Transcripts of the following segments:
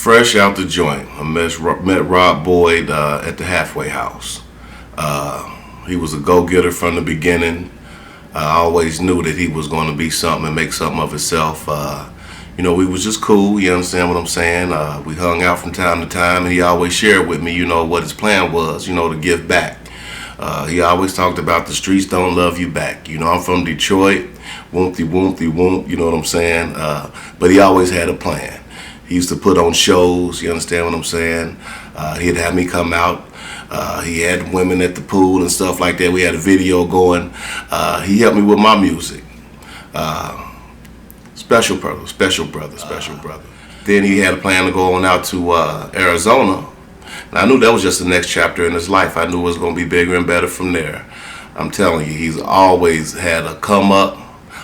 Fresh out the joint, I met Rob Boyd at the halfway house. He was a go-getter from the beginning. I always knew that he was going to be something and make something of himself. We was just cool, you understand what I'm saying? We hung out from time to time, and he always shared with me, what his plan was, to give back. He always talked about the streets don't love you back. I'm from Detroit, whoomp, you know what I'm saying? But he always had a plan. He used to put on shows, you understand what I'm saying? He'd have me come out. He had women at the pool and stuff like that. We had a video going. He helped me with my music. Special brother. Then he had a plan to go on out to Arizona. And I knew that was just the next chapter in his life. I knew it was going to be bigger and better from there. I'm telling you, he's always had a come up,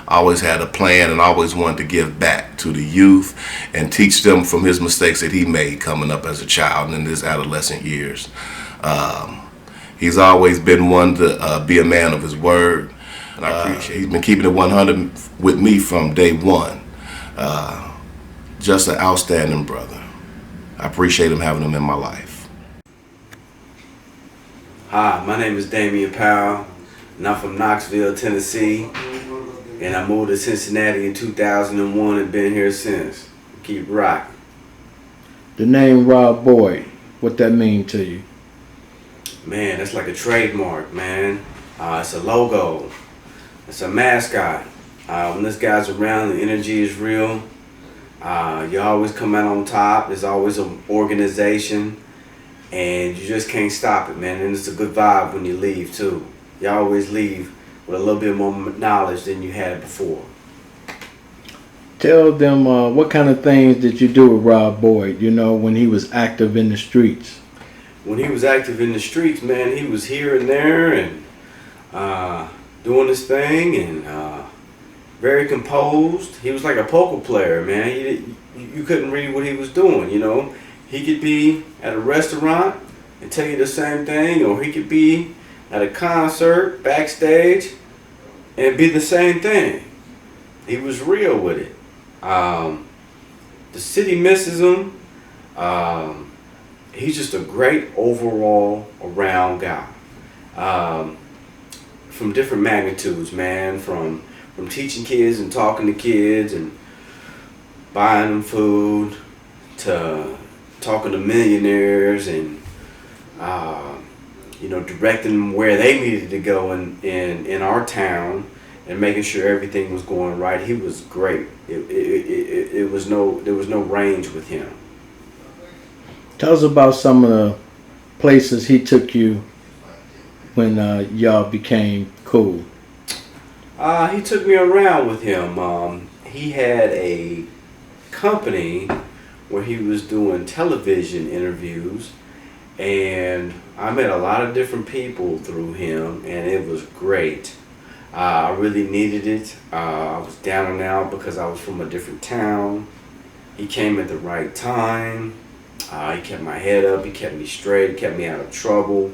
always had a plan, and always wanted to give back to the youth and teach them from his mistakes that he made coming up as a child and in his adolescent years. He's always been one to be a man of his word. And I appreciate he's been keeping it 100 with me from day one. Just an outstanding brother. I appreciate him having him in my life. Hi, my name is Damien Powell, and I'm from Knoxville, Tennessee, and I moved to Cincinnati in 2001 and been here since. Keep rocking. The name Rob Boyd, what that mean to you? Man, that's like a trademark, man. It's a logo. It's a mascot. When this guy's around, the energy is real. You always come out on top. There's always an organization. And you just can't stop it, man. And it's a good vibe when you leave, too. You always leave with a little bit more knowledge than you had before. Tell them what kind of things did you do with Rob Boyd, when he was active in the streets? When he was active in the streets, man, he was here and there and doing his thing and very composed. He was like a poker player, man. You couldn't read what he was doing, He could be at a restaurant and tell you the same thing, or he could be at a concert backstage and be the same thing. He was real with it. The city misses him. He's just a great overall around guy. From different magnitudes, man. From teaching kids and talking to kids and buying them food to talking to millionaires and directing them where they needed to go in our town and making sure everything was going right. He was great. There was no range with him. Tell us about some of the places he took you when y'all became cool. He took me around with him. He had a company where he was doing television interviews, and I met a lot of different people through him, and it was great. I really needed it. I was down and out because I was from a different town. He came at the right time. He kept my head up. He kept me straight. He kept me out of trouble.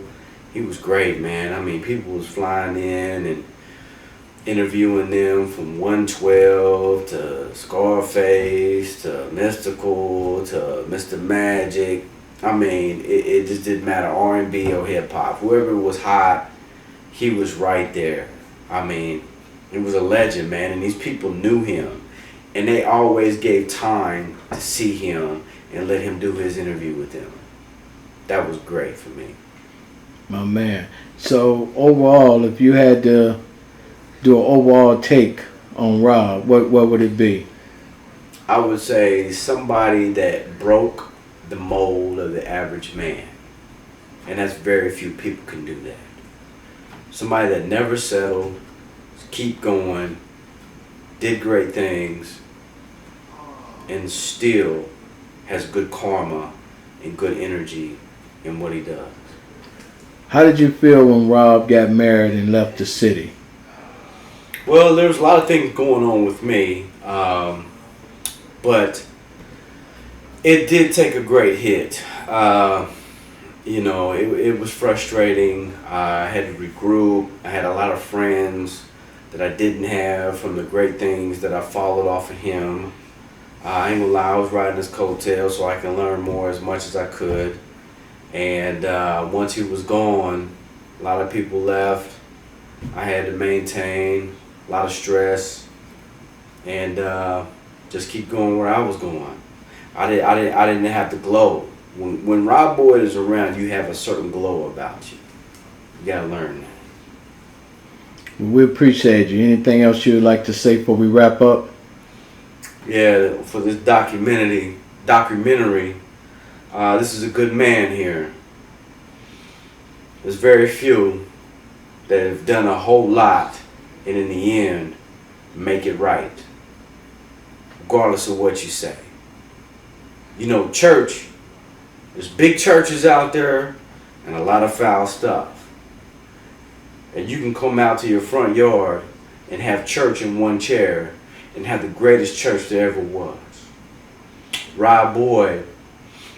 He was great, man. I mean, people was flying in and interviewing them from 112 to Scarface to Mystical to Mr. Magic. I mean, it just didn't matter, R&B or hip hop. Whoever was hot, he was right there. I mean, it was a legend, man, and these people knew him. And they always gave time to see him and let him do his interview with them. That was great for me. My man. So overall, if you had to do an overall take on Rob, what would it be? I would say somebody that broke the mold of the average man. And that's very few people can do that. Somebody that never settled, keep going, did great things, and still has good karma and good energy in what he does. How did you feel when Rob got married and left the city? Well, there was a lot of things going on with me, but it did take a great hit. It was frustrating. I had to regroup. I had a lot of friends that I didn't have from the great things that I followed off of him. I ain't gonna lie, I was riding his coattail so I can learn more as much as I could. And once he was gone, a lot of people left. I had to maintain a lot of stress and just keep going where I was going. I didn't have to glow. When Rob Boyd is around, you have a certain glow about you. You gotta learn that. Well, we appreciate you. Anything else you would like to say before we wrap up? Yeah, for this documentary, this is a good man here. There's very few that have done a whole lot and in the end make it right, regardless of what you say. You know, church, there's big churches out there and a lot of foul stuff. And you can come out to your front yard and have church in one chair and have the greatest church there ever was. Rob Boyd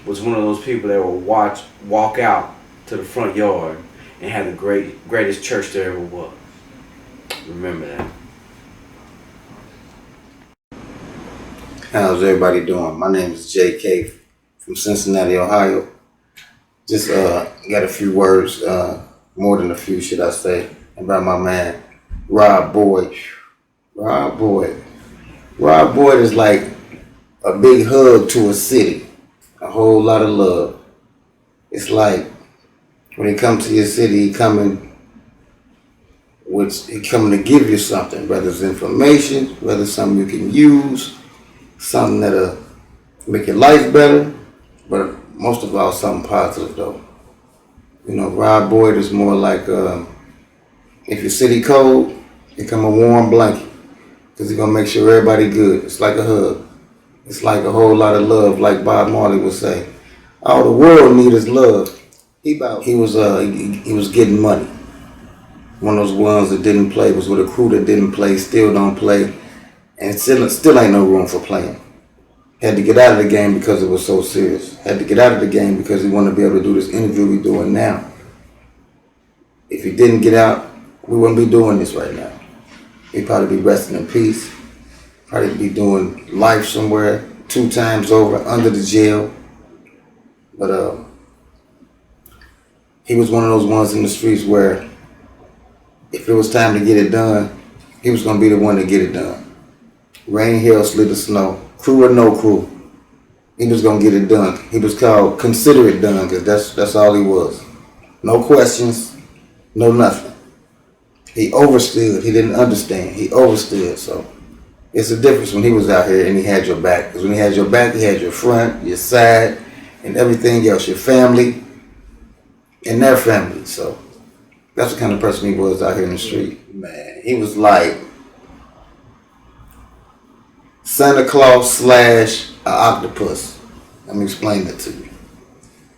was one of those people that would walk out to the front yard and have the greatest church there ever was. Remember that. How's everybody doing? My name is JK from Cincinnati, Ohio. Just got a few words, more than a few, should I say, about my man, Rob Boyd. Rob Boyd. Rob Boyd is like a big hug to a city, a whole lot of love. It's like when he comes to your city, he coming to give you something, whether it's information, whether it's something you can use, something that'll make your life better, but most of all, something positive though. You know, Rob Boyd is more like, if your city cold, he come a warm blanket, because he's going to make sure everybody good. It's like a hug. It's like a whole lot of love, like Bob Marley would say. All the world need is love. He was getting money. One of those ones that didn't play, was with a crew that didn't play, still don't play, and still ain't no room for playing. Had to get out of the game because it was so serious. Had to get out of the game because he wanted to be able to do this interview we're doing now. If he didn't get out, we wouldn't be doing this right now. He'd probably be resting in peace. Probably be doing life somewhere 2 times over under the jail. But he was one of those ones in the streets where if it was time to get it done, he was going to be the one to get it done. Rain, hail, sleet, or snow, crew or no crew, he was going to get it done. He was called consider it done, because that's all he was. No questions, no nothing. He overstood. He didn't understand. He overstood. So it's a difference when he was out here and he had your back. Because when he had your back, he had your front, your side, and everything else, your family and their family. So that's the kind of person he was out here in the street. Man, he was like Santa Claus / an octopus. Let me explain that to you.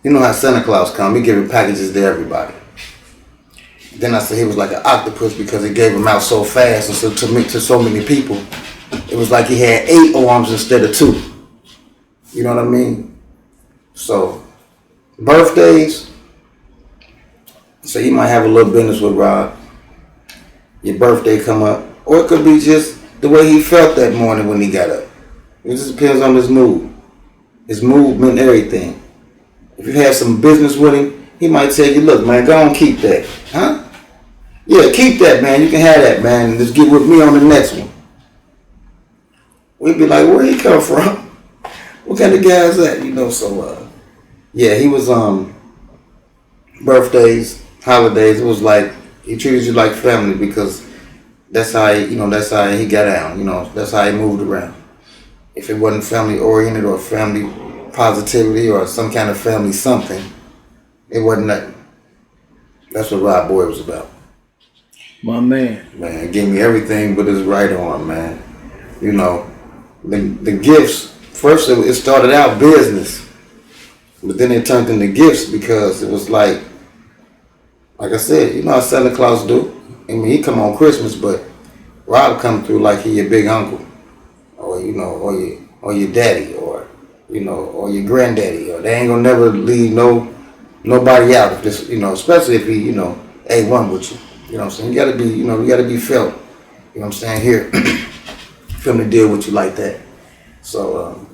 You know how Santa Claus come, he giving packages to everybody. Then I said he was like an octopus because he gave them out so fast and so to so many people. It was like he had 8 arms instead of 2. You know what I mean? So, birthdays. So you might have a little business with Rob. Your birthday come up. Or it could be just the way he felt that morning when he got up. It just depends on his mood. His mood meant everything. If you have some business with him, he might tell you, look, man, go on, keep that. Huh? Yeah, keep that, man. You can have that, man. And just get with me on the next one. We'd be like, where he come from? What kind of guy is that? You know, so, yeah, he was, birthdays, holidays, it was like, he treated you like family because that's how he got down, you know, that's how he moved around. If it wasn't family oriented or family positivity or some kind of family something, it wasn't nothing. That's what Rob Boyd was about. My man. Man, gave me everything but his right arm, man. You know, the gifts, first it started out business, but then it turned into gifts because it was like I said, you know how Santa Claus do? I mean, he come on Christmas, but Rob come through like he your big uncle, or you know, or your daddy, or you know, or your granddaddy, or they ain't gonna never leave nobody out. If this, you know, especially if he, you know, A1 with you. You know what I'm saying? You gotta be felt. You know what I'm saying? Here, for him to deal with you like that. So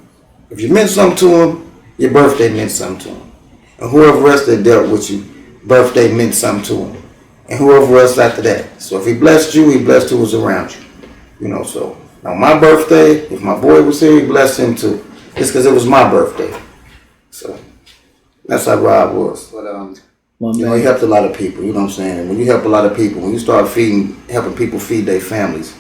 if you meant something to him, your birthday meant something to him. And whoever else that dealt with you, birthday meant something to him. And whoever else after that. So if he blessed you, he blessed who was around you. You know, so on my birthday, if my boy was here, he blessed him too. It's because it was my birthday. So that's how Rob was. But you know, he helped a lot of people, you know what I'm saying? And when you help a lot of people, when you start helping people feed their families,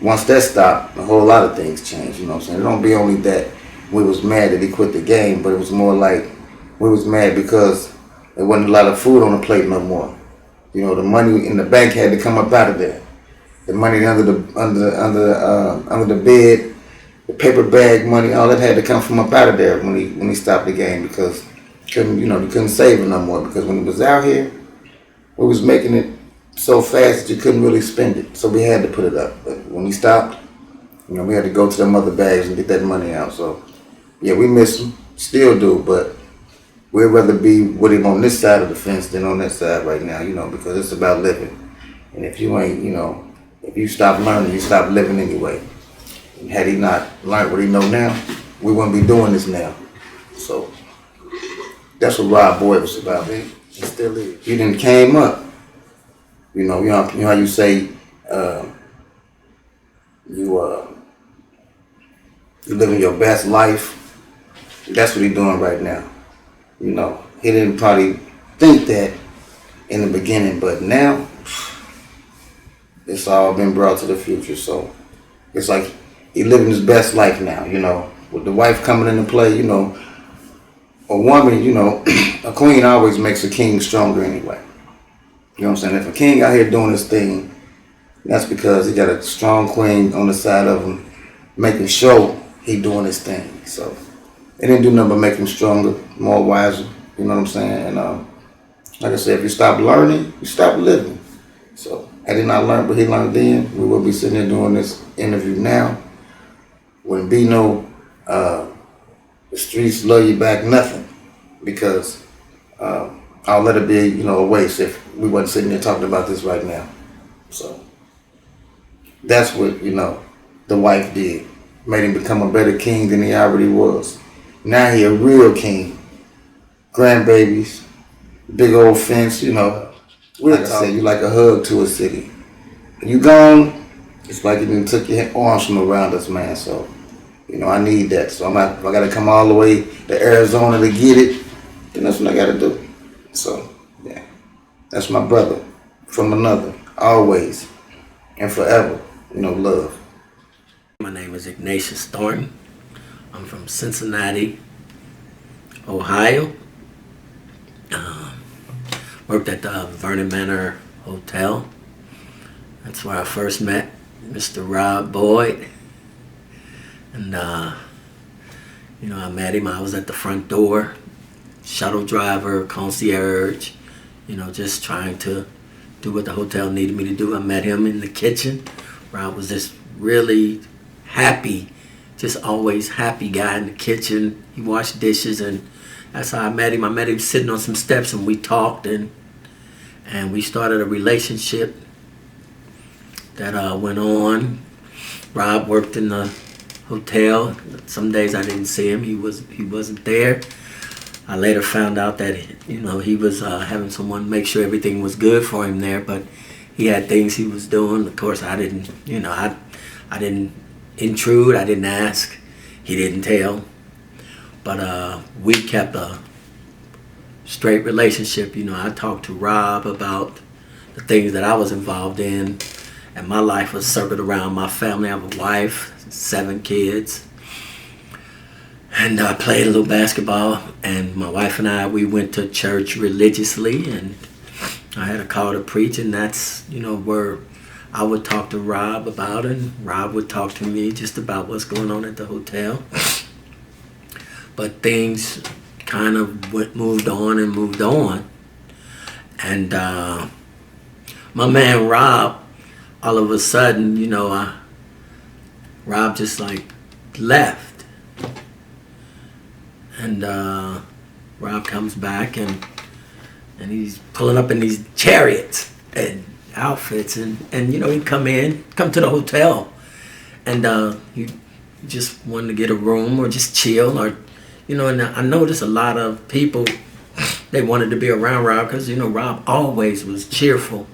once that stopped, a whole lot of things changed, you know what I'm saying? It don't be only that we was mad that he quit the game, but it was more like we was mad because there wasn't a lot of food on the plate no more. You know, the money in the bank had to come up out of there. The money under the bed, the paper bag money, all that had to come from up out of there when he stopped the game because you couldn't save it no more because when he was out here, we was making it so fast that you couldn't really spend it. So we had to put it up. But when he stopped, you know, we had to go to them other bags and get that money out. So yeah, we miss him, still do, but we'd rather be with him on this side of the fence than on that side right now, you know, because it's about living. And if you ain't, you know, if you stop learning, you stop living anyway. And had he not learned what he know now, we wouldn't be doing this now. So that's what Rob Boyd was about, man. He still is. He done came up. You know how you say you living your best life. That's what he's doing right now. You know, he didn't probably think that in the beginning, but now it's all been brought to the future. So it's like he living his best life now, you know, with the wife coming into play, you know, a woman, you know, a queen always makes a king stronger anyway. You know what I'm saying? If a king out here doing his thing, that's because he got a strong queen on the side of him making sure he doing his thing. So it didn't do nothing but make him stronger, more wiser, you know what I'm saying? And like I said, if you stop learning, you stop living. So had he not learned what he learned then, we would be sitting there doing this interview now. Wouldn't be no the streets love you back, nothing. Because I'll let it be, you know, a waste if we wasn't sitting there talking about this right now. So that's what, you know, the wife did. Made him become a better king than he already was. Now he a real king. Grandbabies, big old fence, you know. Like I said, you like a hug to a city. When you gone, it's like you done took your arms from around us, man. So, you know, I need that. So if I gotta come all the way to Arizona to get it, then that's what I gotta do. So, yeah. That's my brother from another, always and forever, you know, love. My name is Ignatius Thornton. I'm from Cincinnati, Ohio. Worked at the Vernon Manor Hotel. That's where I first met Mr. Rob Boyd. And, you know, I met him. I was at the front door, shuttle driver, concierge, you know, just trying to do what the hotel needed me to do. I met him in the kitchen. Rob was this really happy, just always happy guy in the kitchen. He washed dishes, and that's how I met him. I met him sitting on some steps, and we talked, and we started a relationship that went on. Rob worked in the hotel. Some days I didn't see him. He wasn't there. I later found out that, you know, he was having someone make sure everything was good for him there, but he had things he was doing. Of course, I didn't, you know, I didn't intrude. I didn't ask. He didn't tell. But we kept a straight relationship. You know, I talked to Rob about the things that I was involved in, and my life was circled around my family. I have a wife, 7 kids, and I played a little basketball. And my wife and I, we went to church religiously, and I had a call to preach, and that's, you know, where I would talk to Rob about it, and Rob would talk to me just about what's going on at the hotel. But things kind of moved on. And my man Rob, all of a sudden, you know, Rob just like left. And Rob comes back and he's pulling up in these chariots and outfits, and you know, he'd come to the hotel, and just wanted to get a room or just chill, or and I noticed a lot of people, they wanted to be around Rob because Rob always was cheerful,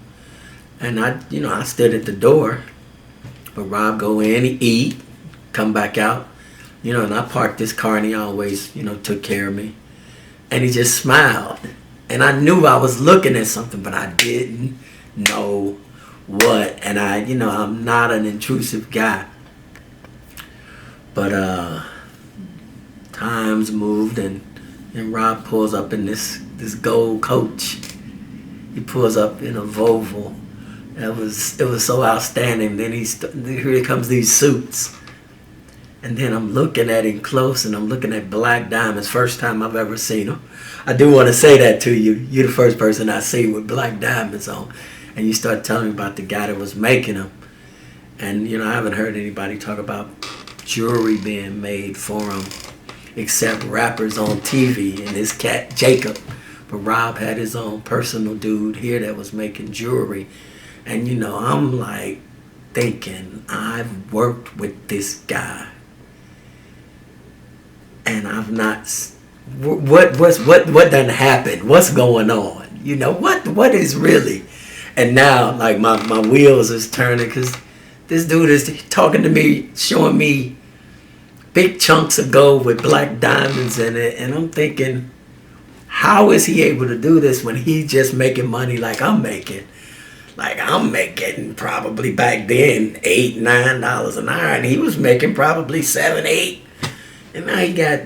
and I stood at the door, but Rob go in, he eat, come back out, and I parked this car, and he always took care of me, and he just smiled, and I knew I was looking at something, but I didn't know what, and I'm not an intrusive guy, but times moved, and Rob pulls up in this gold coach. He pulls up in a Volvo. It was so outstanding. Then here comes these suits, and then I'm looking at him close, and I'm looking at black diamonds. First time I've ever seen them. I do want to say that to you. You're the first person I see with black diamonds on, and you start telling me about the guy that was making them, and I haven't heard anybody talk about jewelry being made for him, except rappers on TV and his cat Jacob. But Rob had his own personal dude here that was making jewelry. And I'm like thinking, I've worked with this guy, and I've not. What done happened? What's going on? What is really? And now, like, my wheels is turning, because this dude is talking to me, showing me big chunks of gold with black diamonds in it, and I'm thinking, how is he able to do this when he's just making money like I'm making? Like, I'm making probably back then $8, $9 an hour, and he was making probably $7, $8. And now he got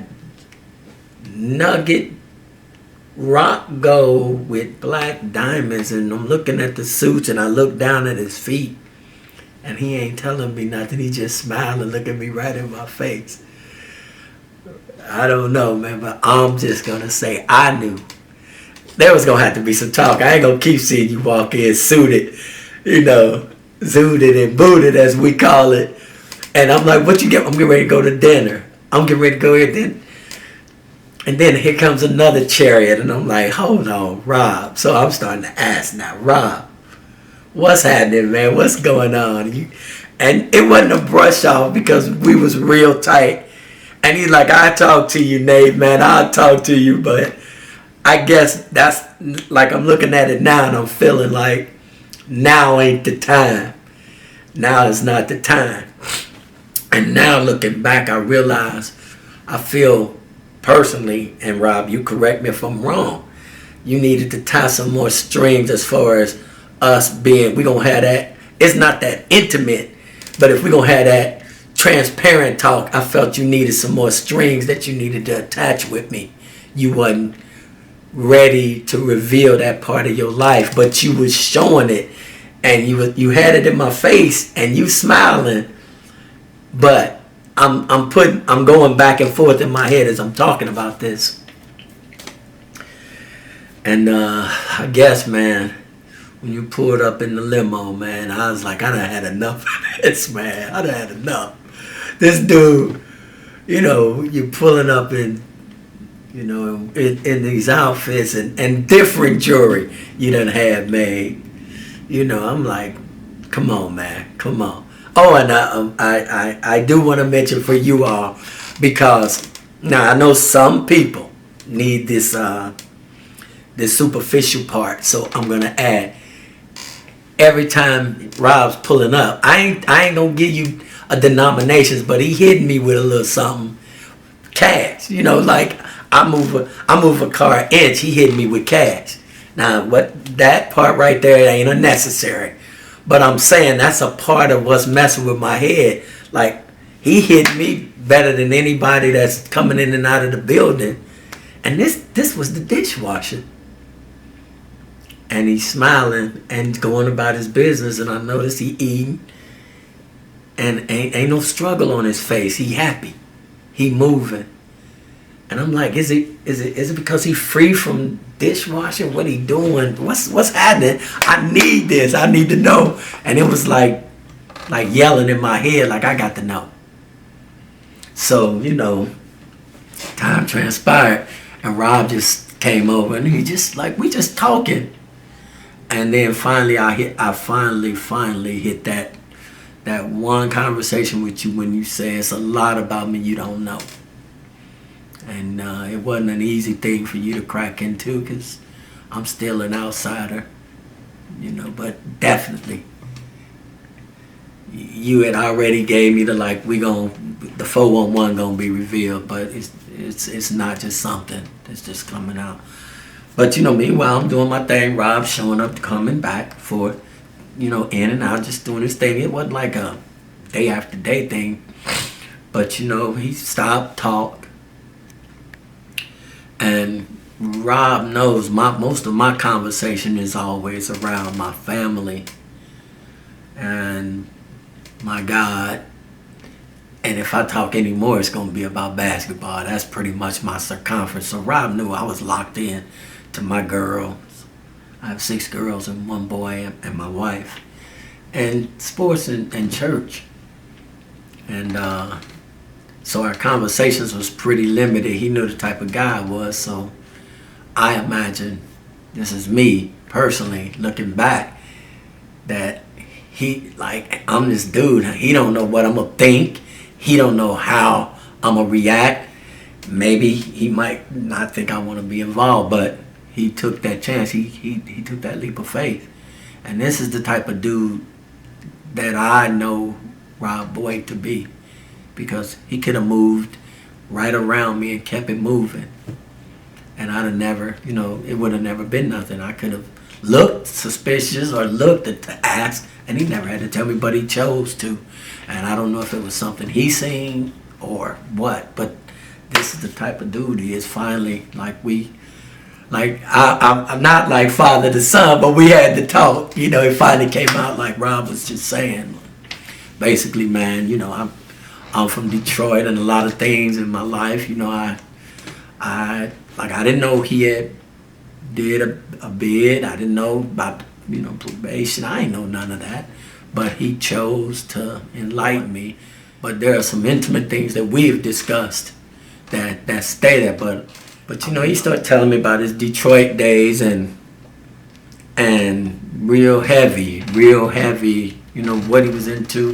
nugget rock gold with black diamonds, and I'm looking at the suits, and I look down at his feet, and he ain't telling me nothing. He just smiling and looking me right in my face. I don't know, man, but I'm just going to say I knew there was going to have to be some talk. I ain't going to keep seeing you walk in suited, zooted and booted, as we call it. And I'm like, what you get? I'm getting ready to go to dinner. I'm getting ready to go here then. And then here comes another chariot, and I'm like, hold on, Rob. So I'm starting to ask now, Rob, what's happening, man? What's going on? And it wasn't a brush off, because we was real tight. And he's like, I talk to you, Nate, man. I'll talk to you. But I guess that's, like, I'm looking at it now, and I'm feeling like now ain't the time. Now is not the time. And now looking back, I realize, I feel personally, and Rob, you correct me if I'm wrong, you needed to tie some more strings as far as us being, we're going to have that, it's not that intimate, but if we're going to have that transparent talk, I felt you needed some more strings that you needed to attach with me. You wasn't ready to reveal that part of your life, but you was showing it, and you had it in my face, and you smiling, but I'm going back and forth in my head as I'm talking about this. And I guess, man, when you pulled up in the limo, man, I was like, I done had enough of this, man. I done had enough. This dude, you pulling up in, in these outfits and different jewelry you done had made. I'm like, come on, man, come on. Oh, and I do want to mention for you all, because now I know some people need this this superficial part, so I'm gonna add. Every time Rob's pulling up, I ain't gonna give you a denominations, but he hit me with a little something cash. Like I move a car an inch, he hit me with cash. Now what that part right there ain't unnecessary. But I'm saying that's a part of what's messing with my head. Like, he hit me better than anybody that's coming in and out of the building. And this was the dishwasher. And he's smiling and going about his business. And I noticed he eating. And ain't no struggle on his face. He happy. He moving. And I'm like, is it because he free from dishwashing? What he doing? What's happening? I need this. I need to know. And it was like yelling in my head, like I got to know. So, time transpired, and Rob just came over, and he just like, we just talking. And then finally I finally hit that that one conversation with you when you say it's a lot about me you don't know. And it wasn't an easy thing for you to crack into because I'm still an outsider, you know, but definitely you had already gave me the the 411 gonna be revealed, but it's not just something that's just coming out. But you know, meanwhile I'm doing my thing, Rob showing up, coming back for, you know, in and out, just doing his thing. It wasn't like a day after day thing, but you know, he stopped, talked, and Rob knows most of my conversation is always around my family and my God. And if I talk anymore, it's going to be about basketball. That's pretty much my circumference. So Rob knew I was locked in to my girls. I have 6 girls and 1 boy and my wife. And sports and church. And so our conversations was pretty limited. He knew the type of guy I was. So I imagine, this is me personally looking back, that I'm this dude. He don't know what I'm going to think. He don't know how I'm going to react. Maybe he might not think I want to be involved, but he took that chance. He took that leap of faith. And this is the type of dude that I know Rob Boyd to be, because he could have moved right around me and kept it moving. And I'd have never, you know, it would have never been nothing. I could have looked suspicious or looked to ask, and he never had to tell me, but he chose to. And I don't know if it was something he seen or what, but this is the type of dude he is. Finally, I'm not like father to son, but we had to talk. You know, it finally came out like Rob was just saying. Basically, man, you know, I'm from Detroit, and a lot of things in my life, you know, I didn't know he had did a bid. I didn't know about, you know, probation. I ain't know none of that. But he chose to enlighten me. But there are some intimate things that we've discussed that stay there. But you know, he started telling me about his Detroit days and real heavy, you know, what he was into.